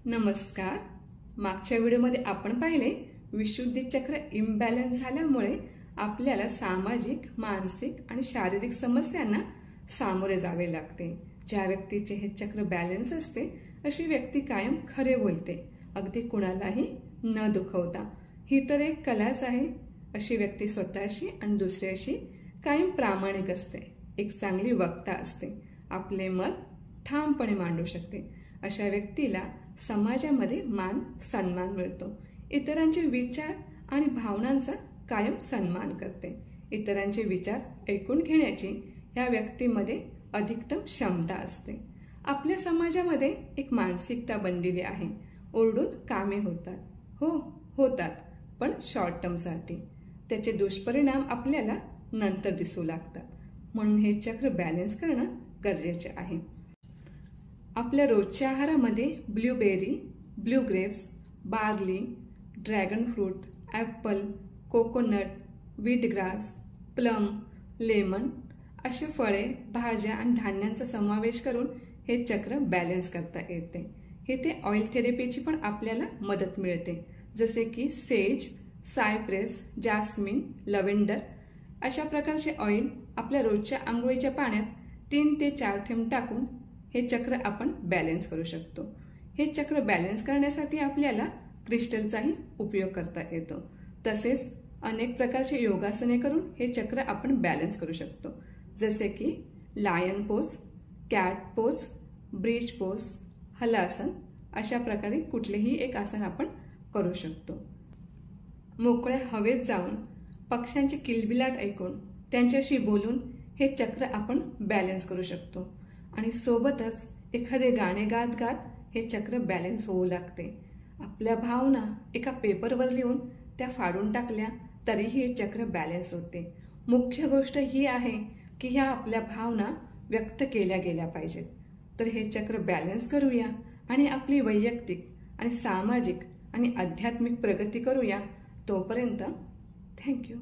नमस्कार। मागच्या व्हिडिओमध्ये आपण पाहिले विशुद्धी चक्र इम्बॅलन्स झाल्यामुळे आपल्याला सामाजिक, मानसिक आणि शारीरिक समस्यांना सामोरे जावे लागते। ज्या व्यक्तीचे हे चक्र बॅलन्स असते अशी व्यक्ती कायम खरे बोलते, अगदी कुणालाही न दुखवता। ही तर एक कलाच आहे। अशी व्यक्ती स्वतःशी आणि दुसऱ्याशी कायम प्रामाणिक असते, एक चांगली वक्ता असते, आपले मत ठामपणे मांडू शकते। अशा व्यक्तीला समाजामध्ये मान सन्मान मिळतो, इतरांचे विचार आणि भावनांचा कायम सन्मान करते। इतरांचे विचार ऐकून घेण्याची या व्यक्तीमध्ये अधिकतम क्षमता असते। आपल्या समाजामध्ये एक मानसिकता बनलेली आहे, ओरडून कामे होतात पण शॉर्ट टर्मसाठी। त्याचे दुष्परिणाम आपल्याला नंतर दिसू लागतात, म्हणून हे चक्र बॅलन्स करणं गरजेचे आहे। आपल्या रोजच्या आहारामध्ये blueberry, blue grapes, barley, dragon fruit, Apple, coconut, wheatgrass, plum, lemon असे फळे, भाज्या आणि धान्यांचा समावेश करून हे चक्र बॅलन्स करता येते। इथे ऑइल थेरपीची पण आपल्याला मदत मिळते, जसे की सेज, सायप्रेस, जास्मिन, लव्हेंडर अशा प्रकारचे ऑइल आपल्या रोजच्या आंघोळीच्या पाण्यात 3 ते 4 थेंब टाकून हे चक्र आपण बॅलन्स करू शकतो। हे चक्र बॅलन्स करण्यासाठी आपल्याला क्रिस्टलचाही उपयोग करता येतो। तसेच अनेक प्रकारचे योगासने करून हे चक्र आपण बॅलन्स करू शकतो, जसे की lion pose, cat pose, bridge pose, हलासन अशा प्रकारे कुठलेही एक आसन आपण करू शकतो। मोकळ्या हवेत जाऊन पक्ष्यांची किलबिलाट ऐकून त्यांच्याशी बोलून हे चक्र आपण बॅलन्स करू शकतो। आणि सोबतच एखादे गाणे गात गात हे चक्र बॅलन्स होऊ लागते। आपल्या भावना एका पेपरवर लिहून त्या फाडून टाकल्या तरीही हे चक्र बॅलन्स होते। मुख्य गोष्ट ही आहे की ह्या आपल्या भावना व्यक्त केल्या गेल्या पाहिजेत। तर हे चक्र बॅलन्स करूया आणि आपली वैयक्तिक आणि सामाजिक आणि आध्यात्मिक प्रगती करूया। तोपर्यंत थँक्यू।